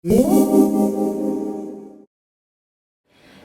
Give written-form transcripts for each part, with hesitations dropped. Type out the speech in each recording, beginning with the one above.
Hello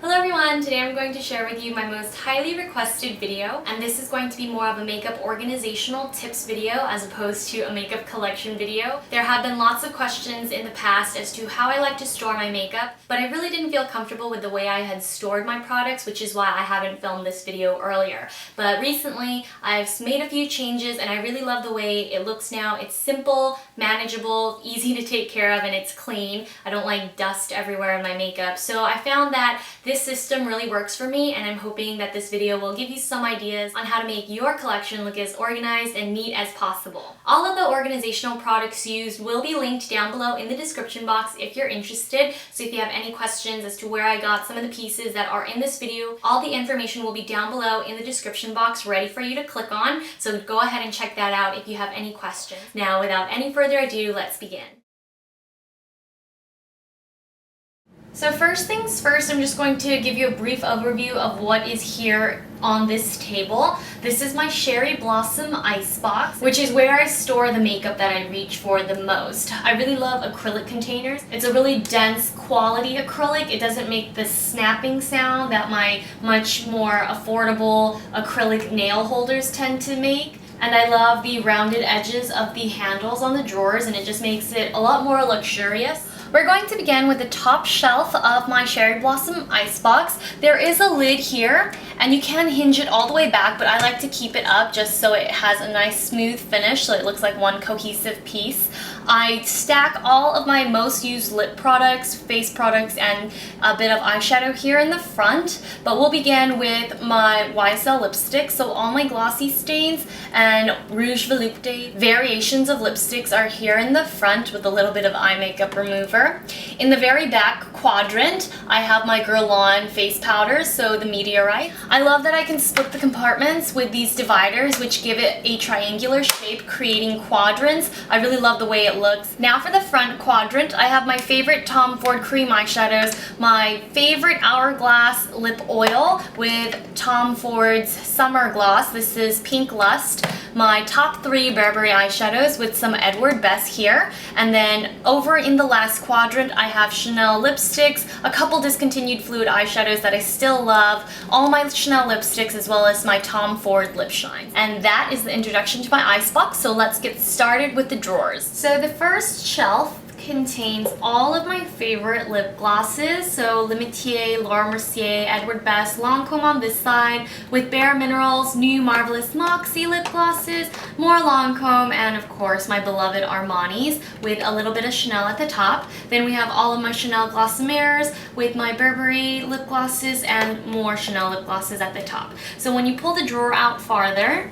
everyone! Today I'm going to share with you my most highly requested video, and this is going to be more of a makeup organizational tips video as opposed to a makeup collection video. There have been lots of questions in the past as to how I like to store my makeup, but I really didn't feel comfortable with the way I had stored my products, which is why I haven't filmed this video earlier. But recently I've made a few changes and I really love the way it looks now. It's simple, manageable, easy to take care of, and it's clean. I don't like dust everywhere in my makeup, so I found that this system really works for me, and I'm hoping that this video will give you some ideas on how to make your collection look as organized and neat as possible. All of the organizational products used will be linked down below in the description box if you're interested, so if you have any questions as to where I got some of the pieces that are in this video, all the information will be down below in the description box ready for you to click on, so go ahead and check that out if you have any questions. Now, without any further ado, let's begin. So first things first, I'm just going to give you a brief overview of what is here on this table. This is my Cherry Blossom Icebox, which is where I store the makeup that I reach for the most. I really love acrylic containers. It's a really dense quality acrylic. It doesn't make the snapping sound that my much more affordable acrylic nail holders tend to make. And I love the rounded edges of the handles on the drawers, and it just makes it a lot more luxurious. We're going to begin with the top shelf of my Cherry Blossom Icebox. There is a lid here, and you can hinge it all the way back, but I like to keep it up just so it has a nice smooth finish, so it looks like one cohesive piece. I stack all of my most used lip products, face products, and a bit of eyeshadow here in the front, but we'll begin with my YSL lipstick. So all my glossy stains and Rouge Volupté variations of lipsticks are here in the front with a little bit of eye makeup remover. In the very back quadrant, I have my Guerlain face powders, so the Meteorite. I love that I can split the compartments with these dividers, which give it a triangular shape, creating quadrants. I really love the way it looks. Now for the front quadrant, I have my favorite Tom Ford cream eyeshadows, my favorite Hourglass lip oil with Tom Ford's Summer Gloss. This is Pink Lust. My top 3 Burberry eyeshadows with some Edward Bess here. And then over in the last quadrant, I have Chanel lipsticks, a couple discontinued fluid eyeshadows that I still love, all my Chanel lipsticks, as well as my Tom Ford lip shine. And that is the introduction to my icebox, so let's get started with the drawers. So the first shelf contains all of my favorite lip glosses, so L'Imitié, Laura Mercier, Edward Bess, Lancôme on this side, with Bare Minerals, new Marvelous Moxie lip glosses, more Lancôme, and of course my beloved Armani's with a little bit of Chanel at the top. Then we have all of my Chanel Glossimeres with my Burberry lip glosses and more Chanel lip glosses at the top. So when you pull the drawer out farther,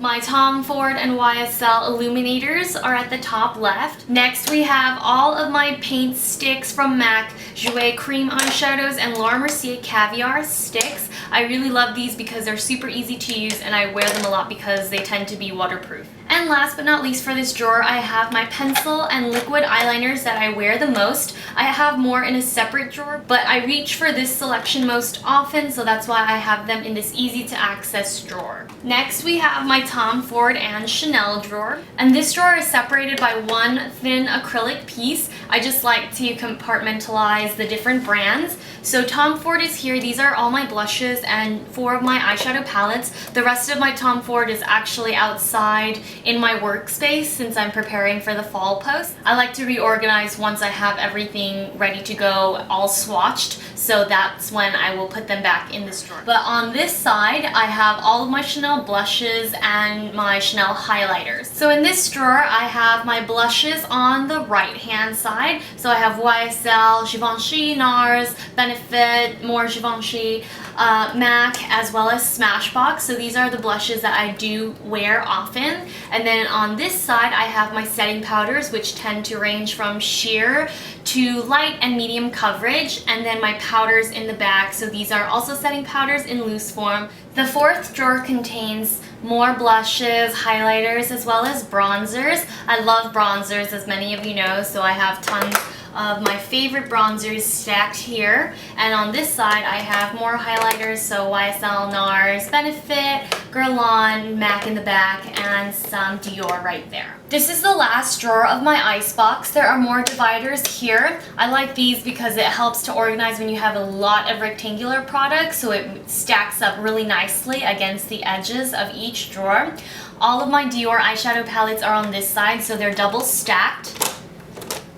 my Tom Ford and YSL illuminators are at the top left. Next we have all of my paint sticks from MAC, Jouer cream eyeshadows, and Laura Mercier Caviar sticks. I really love these because they're super easy to use, and I wear them a lot because they tend to be waterproof. And last but not least for this drawer, I have my pencil and liquid eyeliners that I wear the most. I have more in a separate drawer, but I reach for this selection most often, so that's why I have them in this easy to access drawer. Next we have my Tom Ford and Chanel drawer, and this drawer is separated by one thin acrylic piece. I just like to compartmentalize the different brands. So Tom Ford is here. These are all my blushes and 4 of my eyeshadow palettes. The rest of my Tom Ford is actually outside in my workspace since I'm preparing for the fall post. I like to reorganize once I have everything ready to go, all swatched, so that's when I will put them back in this drawer. But on this side, I have all of my Chanel blushes and my Chanel highlighters. So in this drawer, I have my blushes on the right-hand side. So I have YSL, Givenchy, NARS, Benefit, more Givenchy, MAC, as well as Smashbox. So these are the blushes that I do wear often. And then on this side, I have my setting powders, which tend to range from sheer to light and medium coverage, and then my powders in the back. So these are also setting powders in loose form. The fourth drawer contains more blushes, highlighters, as well as bronzers. I love bronzers, as many of you know, so I have tons of my favorite bronzers stacked here. And on this side I have more highlighters, so YSL, NARS, Benefit, Guerlain, MAC in the back, and some Dior right there. This is the last drawer of my icebox. There are more dividers here. I like these because it helps to organize when you have a lot of rectangular products, so it stacks up really nicely against the edges of each drawer. All of my Dior eyeshadow palettes are on this side, so they're double stacked.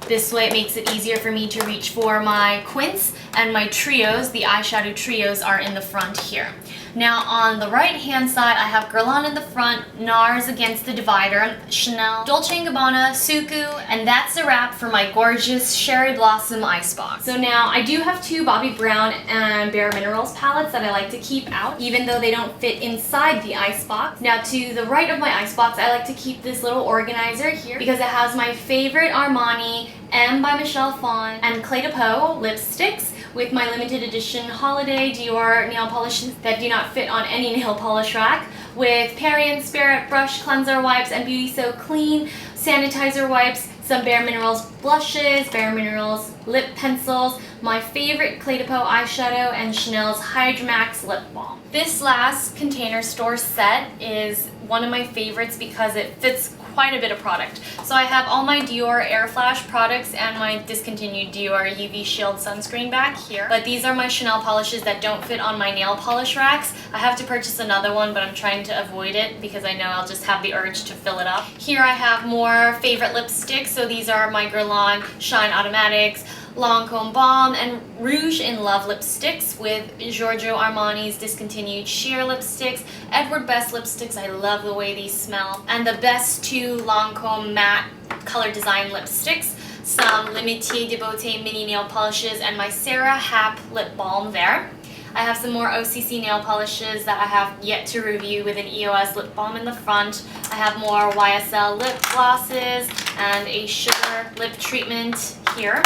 This way it makes it easier for me to reach for my quints, and my trios, the eyeshadow trios, are in the front here. Now on the right hand side, I have Guerlain in the front, NARS against the divider, Chanel, Dolce & Gabbana, Suku, and that's a wrap for my gorgeous Cherry Blossom icebox. So now I do have two Bobbi Brown and Bare Minerals palettes that I like to keep out, even though they don't fit inside the icebox. Now to the right of my icebox, I like to keep this little organizer here because it has my favorite Armani, M by Michelle Phan, and Clé de Peau lipsticks with my limited edition Holiday Dior nail polishes that do not fit on any nail polish rack, with Perry & Spirit brush cleanser wipes and Beauty So Clean sanitizer wipes, some Bare Minerals blushes, Bare Minerals lip pencils, my favorite Clé de Peau eyeshadow, and Chanel's Hydra lip balm. This last container store set is one of my favorites because it fits quite a bit of product. So I have all my Dior Air Flash products and my discontinued Dior UV Shield sunscreen back here. But these are my Chanel polishes that don't fit on my nail polish racks. I have to purchase another one, but I'm trying to avoid it because I know I'll just have the urge to fill it up. Here I have more favorite lipsticks. So these are my Guerlain Shine Automatics, Lancome Balm, and Rouge in Love lipsticks with Giorgio Armani's discontinued sheer lipsticks, Edward Best lipsticks, I love the way these smell, and the best two Lancome matte color design lipsticks, some L'Amitié de Beauté mini nail polishes, and my Sarah Happ lip balm there. I have some more OCC nail polishes that I have yet to review with an EOS lip balm in the front. I have more YSL lip glosses and a sugar lip treatment here.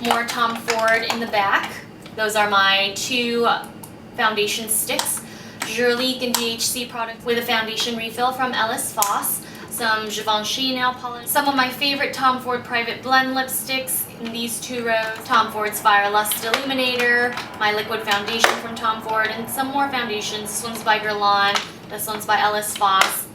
More Tom Ford in the back. Those are my two foundation sticks. Jurlique and DHC product with a foundation refill from Ellis Foss. Some Givenchy nail polish. Some of my favorite Tom Ford Private Blend lipsticks in these two rows. Tom Ford's Fire Lust Illuminator. My liquid foundation from Tom Ford. And some more foundations. This one's by Guerlain. This one's by Ellis Foss.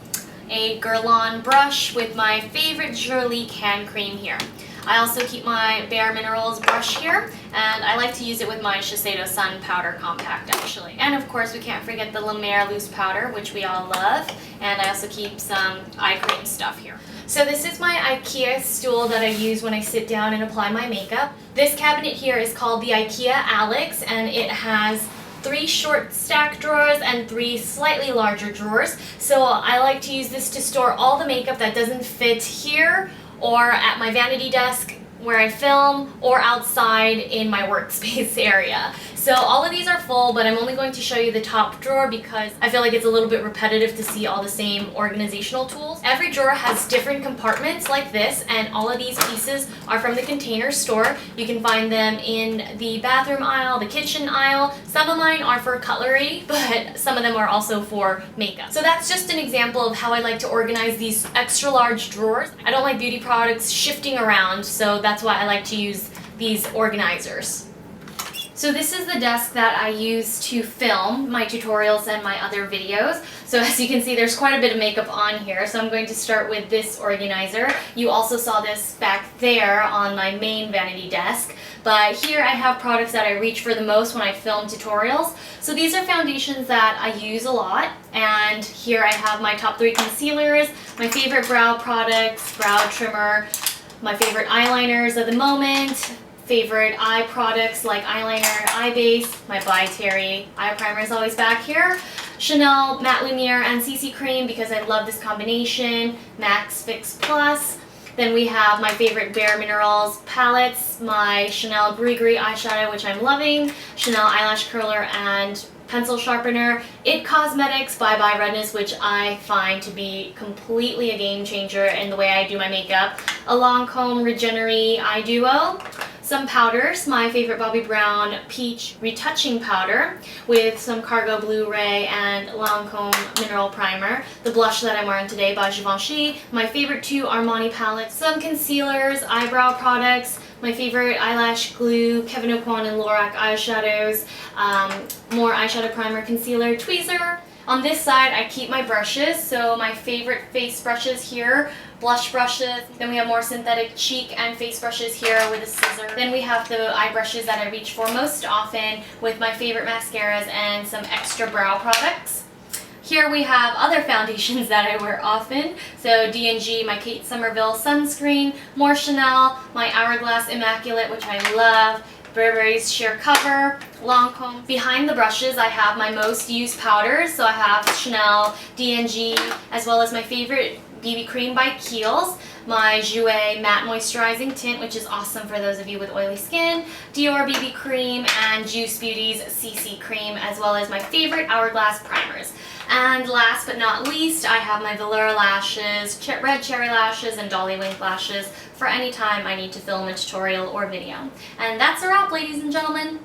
A Guerlain brush with my favorite Jurlique hand cream here. I also keep my Bare Minerals brush here, and I like to use it with my Shiseido Sun Powder Compact actually. And of course we can't forget the La Mer Loose Powder, which we all love, and I also keep some eye cream stuff here. So this is my IKEA stool that I use when I sit down and apply my makeup. This cabinet here is called the IKEA Alex, and it has 3 short stack drawers and 3 slightly larger drawers. So I like to use this to store all the makeup that doesn't fit here or at my vanity desk where I film, or outside in my workspace area. So all of these are full, but I'm only going to show you the top drawer because I feel like it's a little bit repetitive to see all the same organizational tools. Every drawer has different compartments like this, and all of these pieces are from the Container Store. You can find them in the bathroom aisle, the kitchen aisle. Some of mine are for cutlery, but some of them are also for makeup. So that's just an example of how I like to organize these extra large drawers. I don't like beauty products shifting around, so that's why I like to use these organizers. So this is the desk that I use to film my tutorials and my other videos. So as you can see, there's quite a bit of makeup on here. So I'm going to start with this organizer. You also saw this back there on my main vanity desk. But here I have products that I reach for the most when I film tutorials. So these are foundations that I use a lot. And here I have my top 3 concealers, my favorite brow products, brow trimmer, my favorite eyeliners of the moment, favorite eye products like eyeliner, eye base, my By Terry eye primer is always back here, Chanel Matte Lumiere and CC Cream because I love this combination, Max Fix Plus. Then we have my favorite Bare Minerals palettes, my Chanel Gris Gris eyeshadow, which I'm loving, Chanel eyelash curler and pencil sharpener, It Cosmetics Bye Bye Redness, which I find to be completely a game changer in the way I do my makeup, a Lancome Regenery Eye Duo, some powders, my favorite Bobbi Brown Peach Retouching Powder with some Cargo Blu-ray and Lancome Mineral Primer, the blush that I'm wearing today by Givenchy, my favorite 2 Armani palettes, some concealers, eyebrow products, my favorite eyelash glue, Kevyn Aucoin and Lorac eyeshadows, more eyeshadow primer, concealer, tweezer, On this side, I keep my brushes, so my favorite face brushes here, blush brushes. Then we have more synthetic cheek and face brushes here with a scissor. Then we have the eye brushes that I reach for most often with my favorite mascaras and some extra brow products. Here we have other foundations that I wear often. So D&G, my Kate Somerville sunscreen, more Chanel, my Hourglass Immaculate, which I love, Burberry's Sheer Cover, Lancome. Behind the brushes, I have my most used powders. So I have Chanel, D&G, as well as my favorite BB cream by Kiehl's, my Jouer Matte Moisturizing Tint, which is awesome for those of you with oily skin, Dior BB cream, and Juice Beauty's CC cream, as well as my favorite Hourglass primers. And last but not least, I have my velour lashes, red cherry lashes, and dolly wink lashes for any time I need to film a tutorial or video. And that's a wrap, ladies and gentlemen.